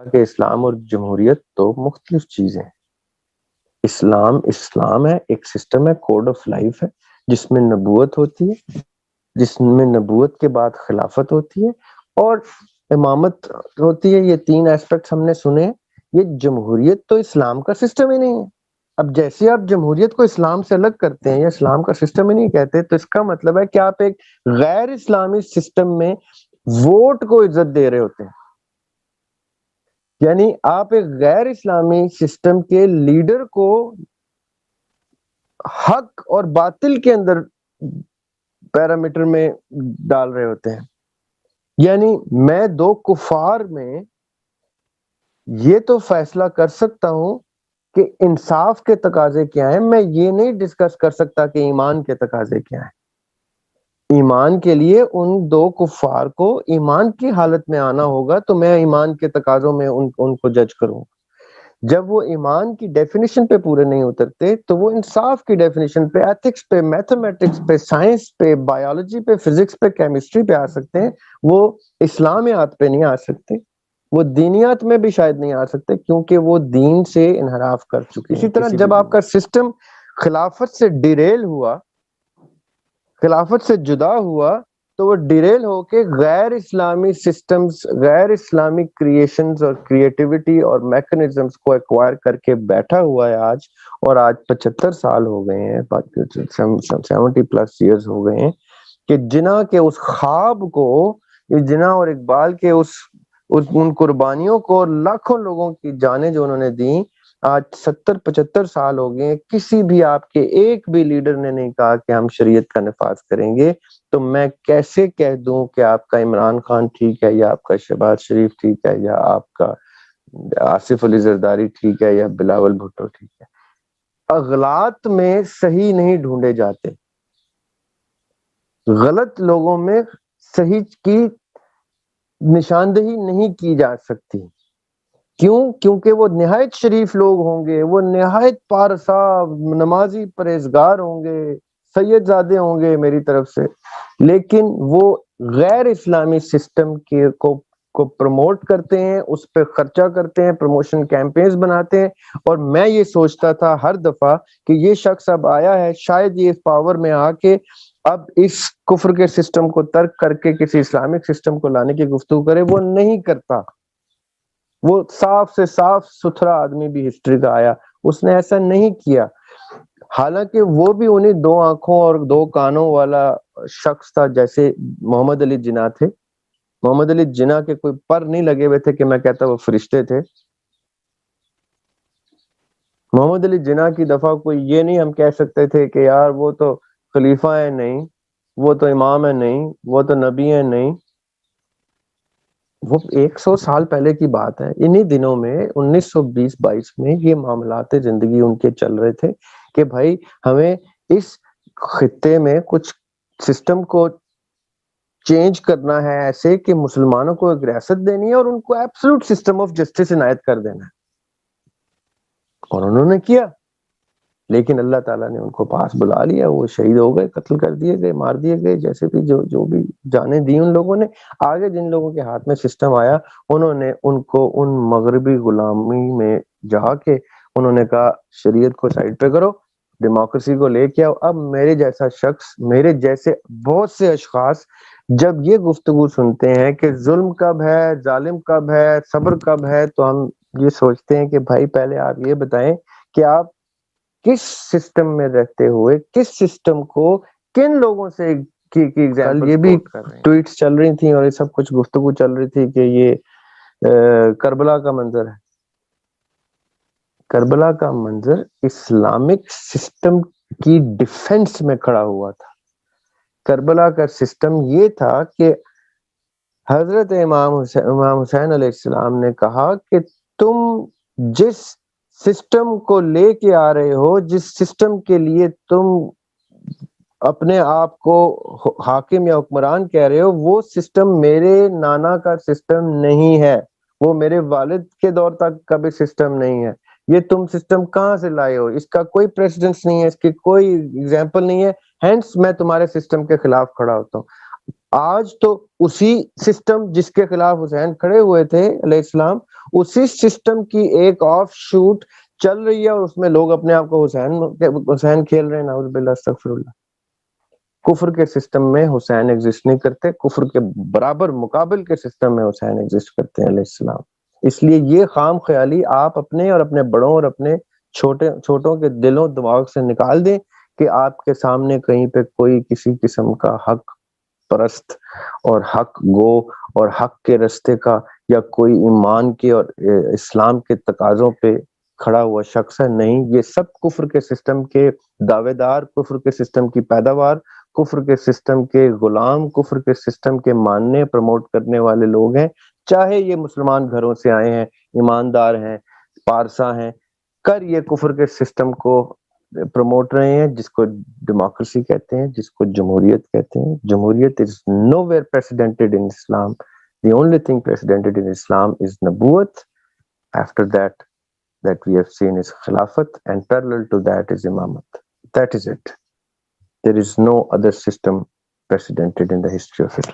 کہ اسلام اور جمہوریت تو مختلف چیزیں ہیں۔ اسلام ہے، ایک سسٹم ہے، کوڈ آف لائف ہے، جس میں نبوت ہوتی ہے، جس میں نبوت کے بعد خلافت ہوتی ہے اور امامت ہوتی ہے۔ یہ تین ایسپیکٹس ہم نے سنے ہیں۔ یہ جمہوریت تو اسلام کا سسٹم ہی نہیں ہے۔ اب جیسے آپ جمہوریت کو اسلام سے الگ کرتے ہیں یا اسلام کا سسٹم ہی نہیں کہتے، تو اس کا مطلب ہے کہ آپ ایک غیر اسلامی سسٹم میں ووٹ کو عزت دے رہے ہوتے ہیں، یعنی آپ ایک غیر اسلامی سسٹم کے لیڈر کو حق اور باطل کے اندر پیرامیٹر میں ڈال رہے ہوتے ہیں۔ یعنی میں دو کفار میں یہ تو فیصلہ کر سکتا ہوں کہ انصاف کے تقاضے کیا ہیں، میں یہ نہیں ڈسکس کر سکتا کہ ایمان کے تقاضے کیا ہیں۔ ایمان کے لیے ان دو کفار کو ایمان کی حالت میں آنا ہوگا، تو میں ایمان کے تقاضوں میں ان کو جج کروں۔ جب وہ ایمان کی ڈیفینیشن پہ پورے نہیں اترتے تو وہ انصاف کی ڈیفینیشن پہ، ایتھکس پہ، میتھمیٹکس پہ، سائنس پہ، بایولوجی پہ، فزکس پہ، کیمسٹری پہ آ سکتے ہیں، وہ اسلامیات پہ نہیں آ سکتے، وہ دینیات میں بھی شاید نہیں آ سکتے، کیونکہ وہ دین سے انحراف کر چکے ہیں۔ اسی طرح جب آپ کا سسٹم خلافت سے ڈیریل ہوا، خلافت سے جدا ہوا، تو وہ ڈیریل ہو کے غیر اسلامی سسٹمز، غیر اسلامی کریشنز اور کریٹیوٹی اور میکنزمز کو ایکوائر کر کے بیٹھا ہوا ہے آج، اور آج 75 سال ہو گئے ہیں، 70+ ہو گئے ہیں کہ جناح کے اس خواب کو، جناح اور اقبال کے ان قربانیوں کو، لاکھوں لوگوں کی جانیں جو انہوں نے دیں، آج 70-75 سال ہو گئے ہیں، کسی بھی آپ کے ایک بھی لیڈر نے نہیں کہا کہ ہم شریعت کا نفاذ کریں گے۔ تو میں کیسے کہہ دوں کہ آپ کا عمران خان ٹھیک ہے، یا آپ کا شہباز شریف ٹھیک ہے، یا آپ کا آصف علی زرداری ٹھیک ہے، یا بلاول بھٹو ٹھیک ہے؟ اغلاط میں صحیح نہیں ڈھونڈے جاتے، غلط لوگوں میں صحیح کی نشاندہی نہیں کی جا سکتی۔ کیوں؟ کیونکہ وہ نہایت شریف لوگ ہوں گے، وہ نہایت پارسا نمازی پرہیزگار ہوں گے، سید زادے ہوں گے میری طرف سے، لیکن وہ غیر اسلامی سسٹم کو پروموٹ کرتے ہیں، اس پہ خرچہ کرتے ہیں، پروموشن کیمپینز بناتے ہیں۔ اور میں یہ سوچتا تھا ہر دفعہ کہ یہ شخص اب آیا ہے، شاید یہ اس پاور میں آ کے اب اس کفر کے سسٹم کو ترک کر کے کسی اسلامک سسٹم کو لانے کی گفتگو کرے، وہ نہیں کرتا۔ وہ صاف سے صاف ستھرا آدمی بھی ہسٹری کا آیا، اس نے ایسا نہیں کیا، حالانکہ وہ بھی انہیں دو آنکھوں اور دو کانوں والا شخص تھا، جیسے محمد علی جناح تھے۔ محمد علی جناح کے کوئی پر نہیں لگے ہوئے تھے کہ میں کہتا وہ فرشتے تھے۔ محمد علی جناح کی دفعہ کوئی یہ نہیں ہم کہہ سکتے تھے کہ یار وہ تو خلیفہ ہے نہیں، وہ تو امام ہے نہیں، وہ تو نبی ہے نہیں۔ وہ 100 سال پہلے کی بات ہے۔ انہی دنوں میں 1920-22 میں یہ معاملات زندگی ان کے چل رہے تھے کہ بھائی ہمیں اس خطے میں کچھ سسٹم کو چینج کرنا ہے، ایسے کہ مسلمانوں کو ایک ریاست دینی ہے اور ان کو ایبسولوٹ سسٹم آف جسٹس عنایت کر دینا ہے، اور انہوں نے کیا۔ لیکن اللہ تعالیٰ نے ان کو پاس بلا لیا، وہ شہید ہو گئے، قتل کر دیے گئے، مار دیے گئے، جیسے بھی جو بھی جانیں دی ان لوگوں نے۔ آگے جن لوگوں کے ہاتھ میں سسٹم آیا، انہوں نے ان کو ان مغربی غلامی میں جا کے انہوں نے کہا شریعت کو سائڈ پہ کرو، ڈیموکریسی کو لے کے آؤ۔ اب میرے جیسا شخص، میرے جیسے بہت سے اشخاص جب یہ گفتگو سنتے ہیں کہ ظلم کب ہے، ظالم کب ہے، صبر کب ہے، تو ہم یہ سوچتے ہیں کہ بھائی پہلے آپ یہ بتائیں کہ آپ کس سسٹم میں رہتے ہوئے، کس سسٹم کو کن لوگوں سے کی ایگزامپل یہ بھی ٹویٹس چل رہی تھیں اور یہ سب کچھ گفتگو چل رہی تھی کہ یہ کربلا کا منظر ہے۔ کربلا کا منظر اسلامک سسٹم کی ڈیفنس میں کھڑا ہوا تھا۔ کربلا کا سسٹم یہ تھا کہ حضرت امام حسین علیہ السلام نے کہا کہ تم جس سسٹم کو لے کے آ رہے ہو، جس سسٹم کے لیے تم اپنے آپ کو حاکم یا حکمران کہہ رہے ہو، وہ سسٹم میرے نانا کا سسٹم نہیں ہے، وہ میرے والد کے دور تک کا بھی سسٹم نہیں ہے۔ یہ تم سسٹم کہاں سے لائے ہو؟ اس کا کوئی پریسیڈنس نہیں ہے، اس کی کوئی ایگزامپل نہیں ہے، ہینس میں تمہارے سسٹم کے خلاف کھڑا ہوتا ہوں۔ آج تو اسی سسٹم جس کے خلاف حسین کھڑے ہوئے تھے علیہ السلام، اسی سسٹم کی ایک آف شوٹ چل رہی ہے، اور اس میں لوگ اپنے آپ کو حسین کھیل رہے ہیں. نعوذ باللہ، استغفر اللہ. کفر کے سسٹم میں حسین ایگزسٹ نہیں کرتے، کفر کے برابر مقابل کے سسٹم میں حسین ایگزسٹ کرتے ہیں علیہ السلام. اس لیے یہ خام خیالی آپ اپنے اور اپنے بڑوں اور اپنے چھوٹوں کے دلوں دماغ سے نکال دیں کہ آپ کے سامنے کہیں پہ کوئی کسی قسم کا حق پرست اور حق گو اور حق کے رستے کا یا کوئی ایمان کے اور اسلام کے تقاضوں پہ کھڑا ہوا شخص ہے. نہیں، یہ سب کفر کے سسٹم کے دعوے دار، کفر کے سسٹم کی پیداوار، کفر کے سسٹم کے غلام، کفر کے سسٹم کے ماننے پروموٹ کرنے والے لوگ ہیں. چاہے یہ مسلمان گھروں سے آئے ہیں، ایماندار ہیں، پارسا ہیں، کر یہ کفر کے سسٹم کو پروموٹ رہے ہیں، جس کو ڈیموکریسی کہتے ہیں، جس کو جمہوریت کہتے ہیں. جمہوریت is nowhere precedented in Islam. The only thing precedented in Islam is نبوت. After that we have seen is khilafat, and parallel to that is imamat. That is it. There is no other system precedented in the history of Islam.